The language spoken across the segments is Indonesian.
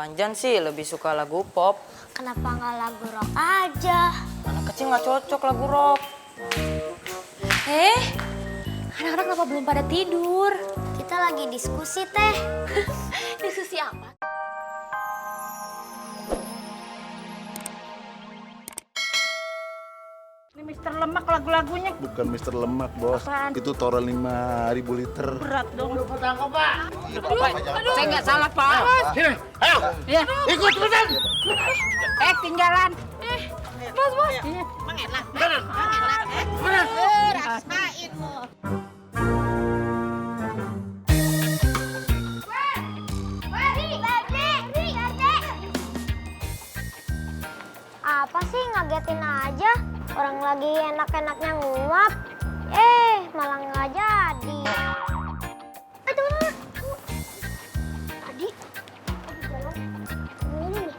Anjan sih lebih suka lagu pop. Kenapa nggak lagu rock aja? Anak kecil nggak cocok lagu rock. Anak-anak kenapa belum pada tidur? Kita lagi diskusi, Teh. Diskusi apa? Ini Mister Lemak lagu-lagunya Bukan Mister Lemak, Bos. Apaan? Itu total 5.000 liter. berat dong. Saya nggak salah, Pak. Sini, ayo. Ya. Ikut terusan. Tinggalan. Bos. Rasain lo. Apa sih ngagetin aja? Orang lagi enak-enaknya nguap. Malah nggak jadi. Tunggu. Tadi jalan ini nih.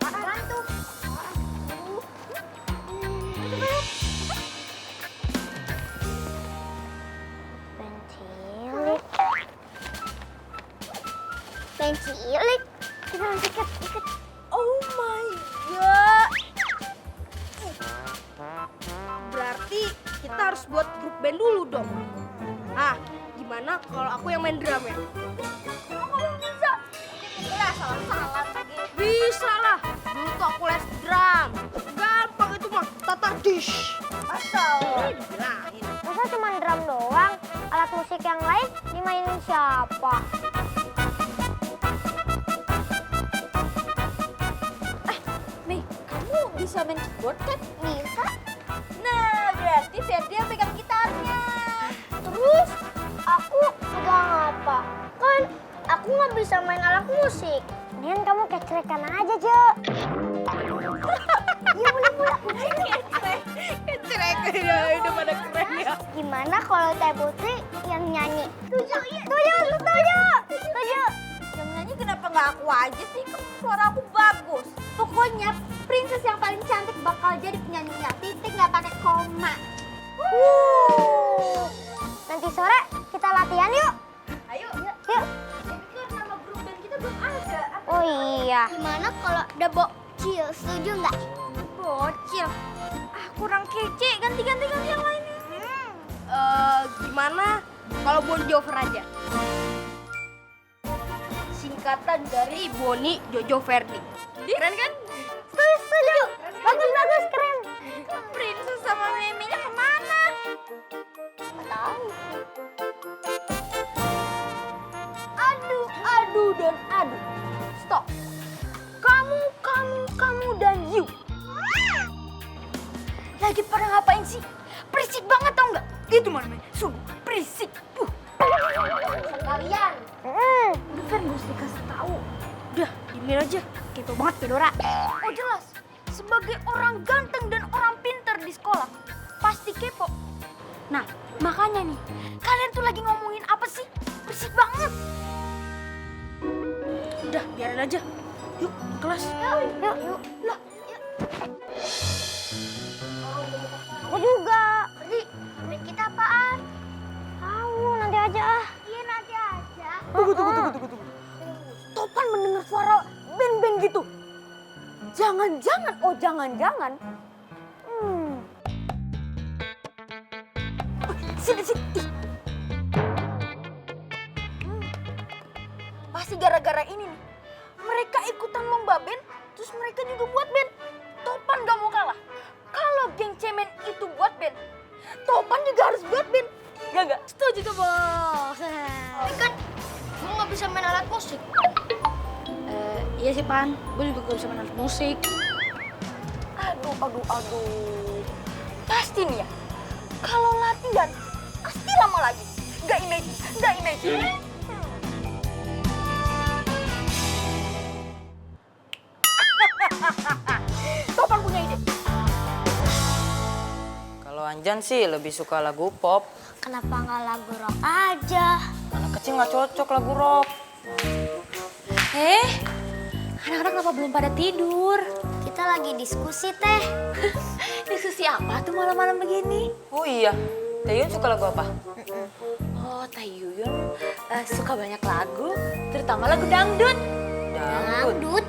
Apaan tuh? Pensilik. Kita harus ikat. Oh my god. Berarti kita harus buat grup band dulu dong. Gimana kalau aku yang main drum ya? Kamu bisa? Ya salah lagi. Bisa lah. Dulu tuh aku les drum. Gampang itu mah. Tata dish. Asal. Dibilangin. Masa cuma drum doang? Alat musik yang lain dimainin siapa? Nih, kamu bisa main keyboard kan? Bisa? Nah, berarti Ferdi yang pegang gitarnya. Terus aku pegang apa? Kan aku nggak bisa main alat musik. Kemudian kamu kecerekan aja, Jo. Iya, boleh. Kecrek, udah pada keren ya. Gimana kalau Teh Putri yang nyanyi? Setuju. Yang nyanyi kenapa nggak aku aja sih? Kan suara aku bagus. Pokoknya princess yang paling cantik bakal jadi penyanyinya. Titik nggak pakai koma. Nanti sore kita latihan yuk. Ayo. Yuk. Tapi kan nama grup band kita belum ada. Oh iya. Gimana kalau The Bocil? Setuju nggak? Bocil. Kurang kece. Ganti yang lain. Gimana kalau Bon Jover aja? Singkatan dari Boni Jojo Verdi. Keren kan? Setuju. Bagus, keren. Princess sama Miminya kemana? Nggak tahu. Aduh dan aduh. Stop. Kamu dan you. Lagi pada ngapain sih? Berisik banget tau nggak? Itu mana? Sungguh berisik. Sekalian. Udah Fer, gak usah dikasih tahu. Udah, diemin aja. Kepo banget Fedora. Oh jelas. Sebagai orang ganteng dan orang pintar di sekolah, pasti kepo. Nah, makanya nih, kalian tuh lagi ngomongin apa sih? Berisik banget. Udah, biarin aja. Yuk, kelas. Yuk. Lah. Aku juga. Beri kita apaan? Tahu, nanti aja ah. Iya, nanti aja. Tunggu. Topan mendengar suara band-band gitu. Jangan-jangan. Sini. Ih. Pasti gara-gara ini nih. Mereka ikutan lomba band, terus mereka juga buat band. Topan gak mau kalah. Kalau geng cemen itu buat band, Topan juga harus buat band. Gak? Setuju tuh, Bos. Tapi kan gue nggak bisa main alat musik. Iya sih, Pan. Gue juga gak bisa main alat musik. Aduh. Pasti nih ya, kalau latihan, pasti lama lagi. Gak imagine. Topan punya ide. Kalau Anjan sih lebih suka lagu pop. Kenapa nggak lagu rock aja? Anak kecil nggak cocok lagu rock. Anak-anak kenapa belum pada tidur? Kita lagi diskusi, Teh. Diskusi apa tuh malam-malam begini? Oh iya, Taeyun suka lagu apa? Oh, Taeyun suka banyak lagu, terutama lagu dangdut. Dangdut?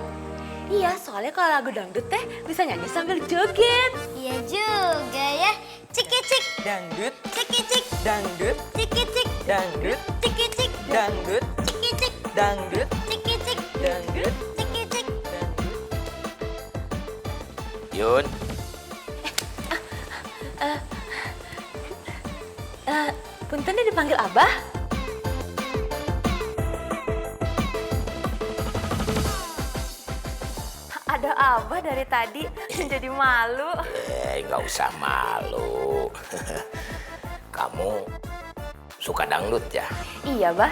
Iya, soalnya kalau lagu dangdut teh bisa nyanyi sambil joget. Iya juga ya. Ciki-cik, Dangdut, ciki-cik, dangdut, ciki-cik, dangdut, ciki-cik, dangdut, ciki-cik, dangdut, ciki-cik, dangdut, ciki-cik. dangdut. Yun, Punten dia dipanggil Abah. Ada Abah dari tadi, jadi malu. nggak usah malu. Kamu suka dangdut ya? Iya, Bah.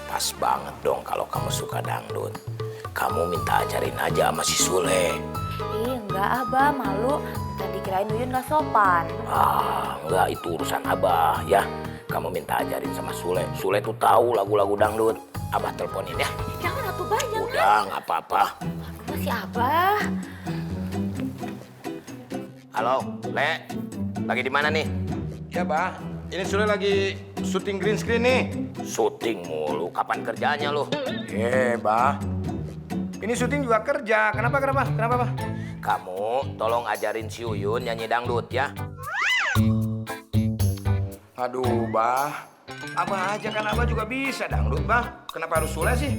Pas banget dong kalau kamu suka dangdut. Kamu minta ajarin aja sama si Sule. Ih, enggak Abah, malu. Tadi kirain Uyun nggak sopan. Enggak, itu urusan Abah ya. Kamu minta ajarin sama Sule. Sule tuh tahu lagu-lagu dangdut. Abah teleponin ya. Jangan atuh Bah, jangan. Udah, nggak apa-apa. Masih Abah. Halo, Le. Lagi di mana nih? Ya, Bah. Ini Sule lagi syuting green screen nih. Syuting mulu. Kapan kerjanya lu? Bah. Ini syuting juga kerja. Kenapa, Bah? Kamu tolong ajarin si Uyun nyanyi dangdut ya. Aduh, Bah. Abah aja kan Abah juga bisa dangdut, Bah. Kenapa harus Sule sih?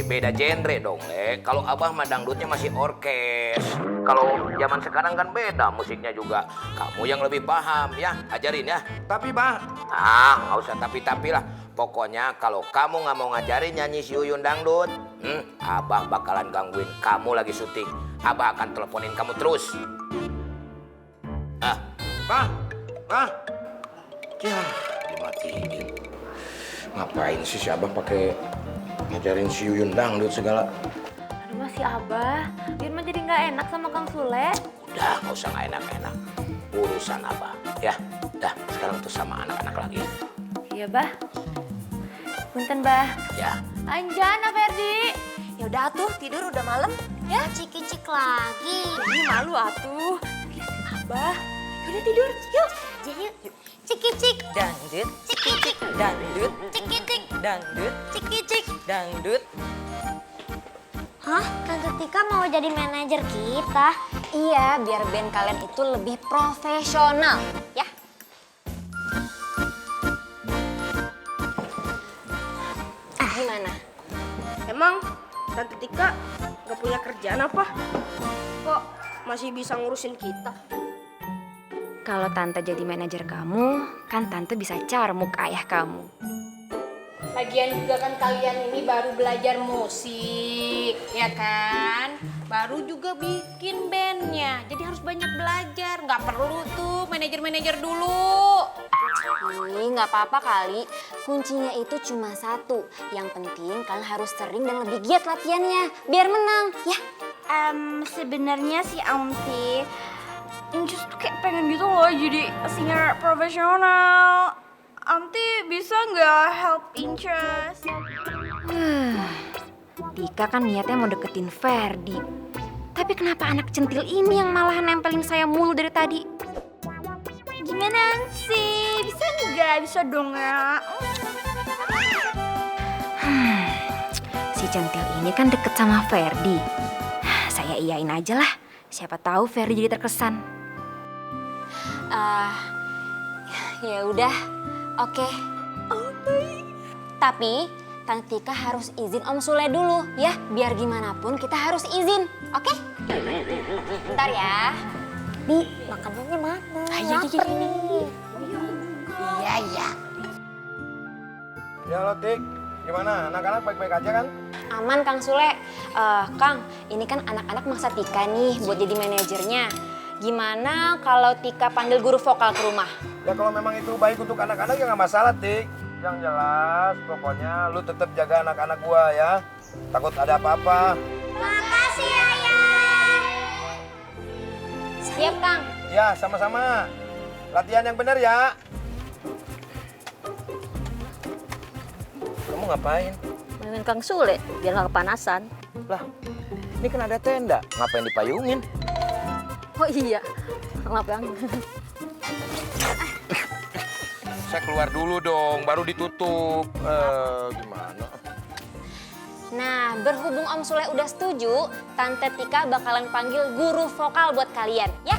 Beda genre dong, Le. Kalau Abah mah dangdutnya masih orkes. Kalau zaman sekarang kan beda musiknya juga. Kamu yang lebih paham ya, ajarin ya. Tapi, Bah, Nggak usah tapi-tapi lah. Pokoknya kalau kamu nggak mau ngajarin nyanyi si Uyun dangdut, Abah bakalan gangguin kamu lagi syuting. Abah akan teleponin kamu terus. Bah. Ya, dimatiin. Ngapain sih si Abah pakai ngajarin si Uyun dangdut segala? Aduh, masih Abah. Uyun mah jadi nggak enak sama Kang Sule. Udah, nggak usah nggak enak-enak. Urusan Abah, ya. Dah, sekarang tuh sama anak-anak lagi. Iya, Bah. Punten, Bah. Ya. Anjana, Ferdi. Ya udah atuh, tidur udah malam. Ya, Ciki-cik lagi. ini malu atuh. Abah, udah tidur. Yuk. Aja yuk. Ciki-cik, Dangdut, ciki-cik, dangdut, ciki-cik, dangdut, ciki-cik. dangdut. Hah? Tante Tika mau jadi manajer kita? Iya, biar band kalian itu lebih profesional, ya. Gimana? Emang Tante Tika nggak punya kerjaan apa? Kok masih bisa ngurusin kita? Kalau Tante jadi manajer kamu, kan Tante bisa carmuk ayah kamu. Lagian juga kan kalian ini baru belajar musik, ya kan? Baru juga bikin bandnya, jadi harus banyak belajar. Nggak perlu tuh manajer-manajer dulu. Ih, nggak apa-apa kali. Kuncinya itu cuma satu. Yang penting kalian harus sering dan lebih giat latihannya, biar menang, ya. Sebenarnya sih Amti, Incus tuh kayak pengen gitu loh jadi singer profesional. Amti bisa nggak help Incus? Tika kan niatnya mau deketin Ferdi. Tapi kenapa anak centil ini yang malahan nempelin saya mulu dari tadi? Gimana sih? Bisa nggak? Bisa dong ya. Si centil ini kan deket sama Ferdi. Saya iyain aja lah. Siapa tahu Ferdi jadi terkesan. Ya udah, oke. Tapi Tante Tika harus izin Om Sule dulu, ya. Biar gimana pun kita harus izin, oke? Bentar ya. Di, makanannya mana? Lapar nih. Iya. ya lo, Tik. Gimana? Anak-anak baik-baik aja kan? Aman, Kang Sule. Kang, ini kan anak-anak maksa Tika nih buat jadi manajernya. Gimana kalau Tika panggil guru vokal ke rumah? Ya kalau memang itu baik untuk anak-anak ya nggak masalah, Tik. Yang jelas, pokoknya lu tetap jaga anak-anak gua ya. Takut ada apa-apa. Makasih Ayah. Siap, Kang. Ya, sama-sama. Latihan yang benar ya. Kamu ngapain? Mainin Kang Sule biar nggak kepanasan. Lah, ini kan ada tenda. Ngapain dipayungin? Oh iya, maaf Bang. Saya keluar dulu dong, baru ditutup. Gimana? Nah, berhubung Om Sule udah setuju, Tante Tika bakalan panggil guru vokal buat kalian, ya?